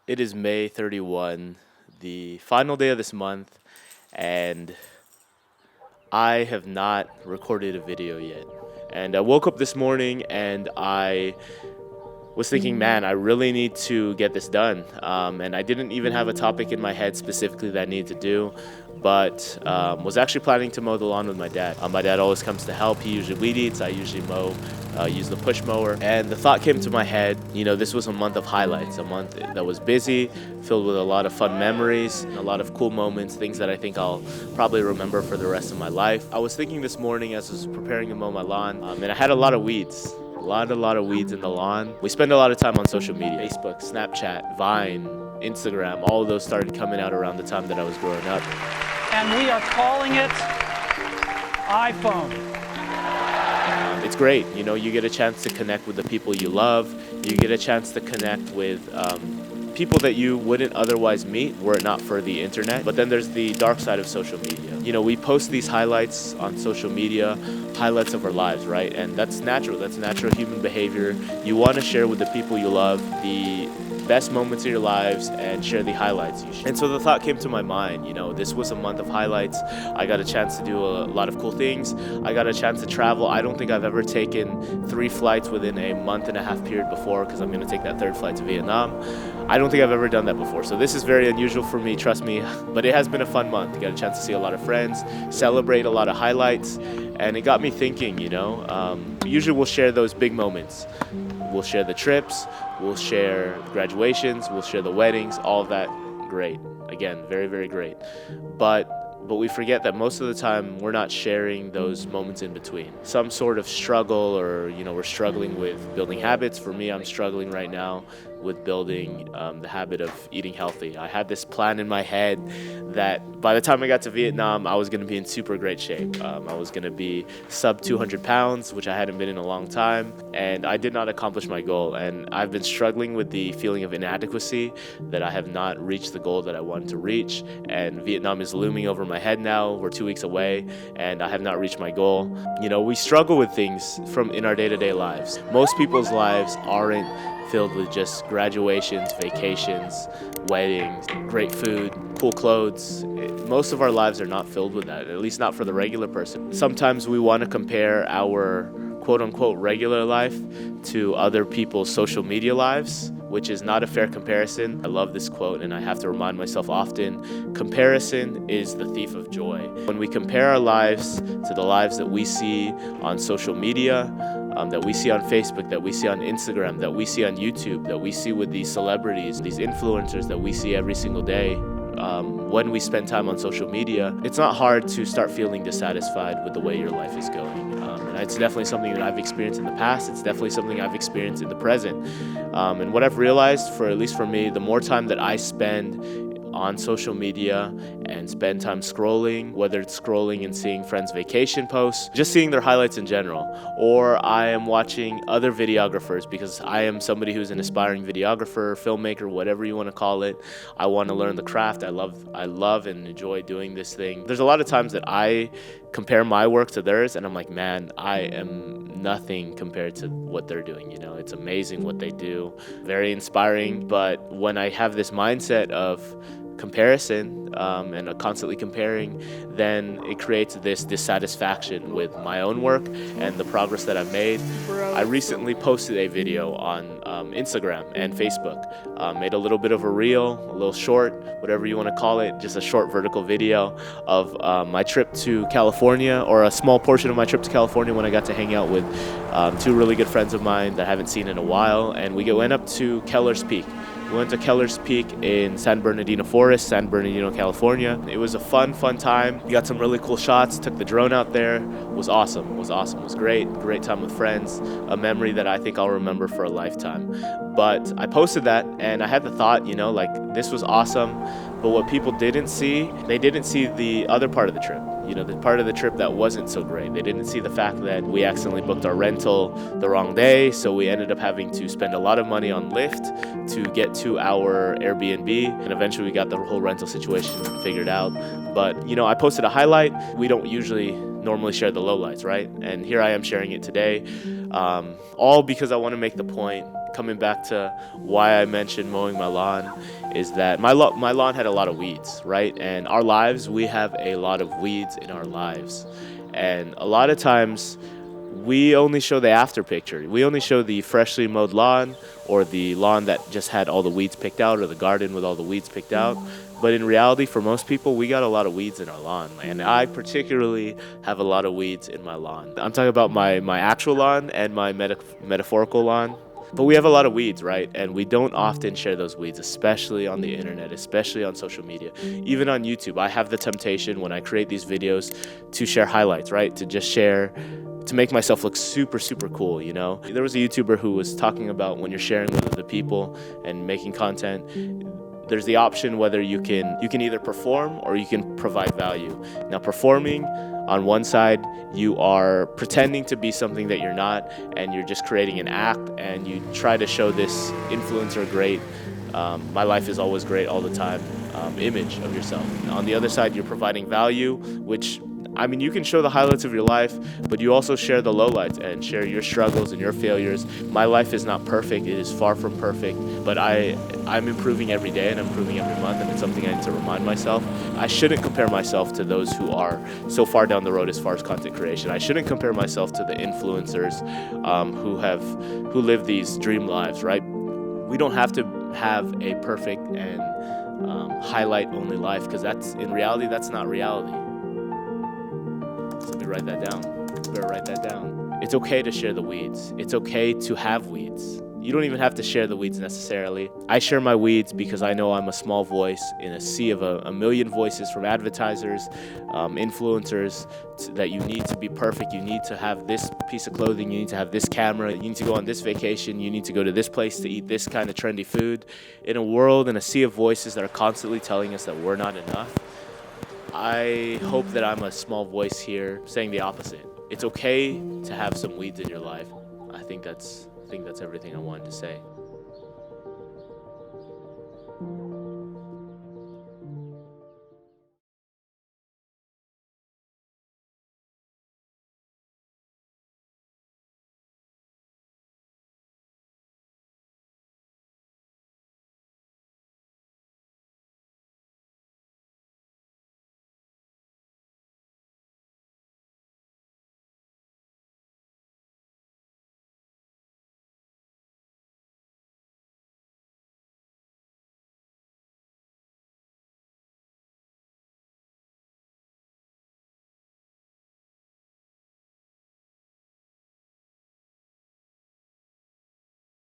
It is May 31, the final day of this month, and I have not recorded a video yet. And I woke up this morning and I was thinking, man, I really need to get this done. And I didn't even have a topic in my head specifically that I needed to do, but was actually planning to mow the lawn with my dad. My dad always comes to help. He usually weed eats. I usually mow, use the push mower. And the thought came to my head, this was a month of highlights, a month that was busy, filled with a lot of fun memories, a lot of cool moments, things that I think I'll probably remember for the rest of my life. I was thinking this morning as I was preparing to mow my lawn, and I had a lot of weeds. A lot of weeds in the lawn. We spend a lot of time on social media, Facebook, Snapchat, Vine, Instagram. All of those started coming out around the time that I was growing up. And we are calling it iPhone. It's great. You get a chance to connect with the people you love. You get a chance to connect with people that you wouldn't otherwise meet were it not for the internet. But then there's the dark side of social media. We post these highlights on social media, highlights of our lives, right? And that's natural. That's natural human behavior. You want to share with the people you love the best moments of your lives and share the highlights you share. And so the thought came to my mind, this was a month of highlights. I got a chance to do a lot of cool things. I got a chance to travel. I don't think I've ever taken 3 flights within a month and a half period before, because I'm going to take that 3rd flight to Vietnam. I don't think I've ever done that before. So this is very unusual for me, trust me, but it has been a fun month. I got a chance to see a lot of friends, celebrate a lot of highlights, and it got me thinking, usually we'll share those big moments. We'll share the trips, we'll share graduations, we'll share the weddings, all of that, great. Again, very, very great. But we forget that most of the time we're not sharing those moments in between. Some sort of struggle, or we're struggling with building habits. For me, I'm struggling right now with building the habit of eating healthy. I had this plan in my head that by the time I got to Vietnam, I was going to be in super great shape. I was going to be sub 200 pounds, which I hadn't been in a long time, and I did not accomplish my goal. And I've been struggling with the feeling of inadequacy, that I have not reached the goal that I wanted to reach, and Vietnam is looming over my head now. We're 2 weeks away, and I have not reached my goal. We struggle with things in our day-to-day lives. Most people's lives aren't filled with just graduations, vacations, weddings, great food, cool clothes. Most of our lives are not filled with that, at least not for the regular person. Sometimes we want to compare our quote-unquote regular life to other people's social media lives, which is not a fair comparison. I love this quote, and I have to remind myself often, comparison is the thief of joy. When we compare our lives to the lives that we see on social media, that we see on Facebook, that we see on Instagram, that we see on YouTube, that we see with these celebrities, these influencers that we see every single day, when we spend time on social media, it's not hard to start feeling dissatisfied with the way your life is going. And it's definitely something that I've experienced in the past. It's definitely something I've experienced in the present. And what I've realized, at least for me, the more time that I spend on social media and spend time scrolling, whether it's scrolling and seeing friends' vacation posts, just seeing their highlights in general, or I am watching other videographers, because I am somebody who's an aspiring videographer, filmmaker, whatever you want to call it. I want to learn the craft. I love and enjoy doing this thing. There's a lot of times that I compare my work to theirs, and I'm like, man, I am nothing compared to what they're doing. It's amazing what they do, very inspiring. But when I have this mindset of comparison and constantly comparing, then it creates this dissatisfaction with my own work and the progress that I've made. I recently posted a video on Instagram and Facebook, made a little bit of a reel, a little short, whatever you want to call it, just a short vertical video of my trip to California, or a small portion of my trip to California, when I got to hang out with 2 really good friends of mine that I haven't seen in a while, and we went up to Kellers Peak. We went to Kellers Peak in San Bernardino Forest, San Bernardino, California. It was a fun time. We got some really cool shots, took the drone out there. It was awesome. It was great time with friends, a memory that I think I'll remember for a lifetime. But I posted that, and I had the thought, this was awesome, but what people didn't see, they didn't see the other part of the trip. The part of the trip that wasn't so great. They didn't see the fact that we accidentally booked our rental the wrong day, so we ended up having to spend a lot of money on Lyft to get to our Airbnb, and eventually we got the whole rental situation figured out. But I posted a highlight. We don't usually normally share the lowlights, right? And here I am sharing it today, all because I want to make the point, coming back to why I mentioned mowing my lawn, is that my lawn had a lot of weeds, right? And our lives, we have a lot of weeds in our lives. And a lot of times, we only show the after picture. We only show the freshly mowed lawn, or the lawn that just had all the weeds picked out, or the garden with all the weeds picked out. But in reality, for most people, we got a lot of weeds in our lawn. And I particularly have a lot of weeds in my lawn. I'm talking about my actual lawn and my metaphorical lawn. But we have a lot of weeds, right? And we don't often share those weeds, especially on the internet, especially on social media. Even on YouTube, I have the temptation when I create these videos to share highlights, right? To just share, to make myself look super, super cool, you know? There was a YouTuber who was talking about when you're sharing with other people and making content, there's the option whether you can either perform or you can provide value. Now, performing, on one side, you are pretending to be something that you're not, and you're just creating an act, and you try to show this influencer great, my life is always great all the time, image of yourself. On the other side, you're providing value, which, I mean, you can show the highlights of your life, but you also share the lowlights and share your struggles and your failures. My life is not perfect. It is far from perfect, but I'm improving every day, and I'm improving every month, and it's something I need to remind myself. I shouldn't compare myself to those who are so far down the road as far as content creation. I shouldn't compare myself to the influencers who live these dream lives, right? We don't have to have a perfect and highlight-only life, because in reality, that's not reality. Let me write that down. Better write that down. It's okay to share the weeds. It's okay to have weeds. You don't even have to share the weeds necessarily. I share my weeds because I know I'm a small voice in a sea of a million voices, from advertisers, influencers, that you need to be perfect. You need to have this piece of clothing. You need to have this camera. You need to go on this vacation. You need to go to this place to eat this kind of trendy food. In a world, in a sea of voices that are constantly telling us that we're not enough, I hope that I'm a small voice here saying the opposite. It's okay to have some weeds in your life. I think that's everything I wanted to say.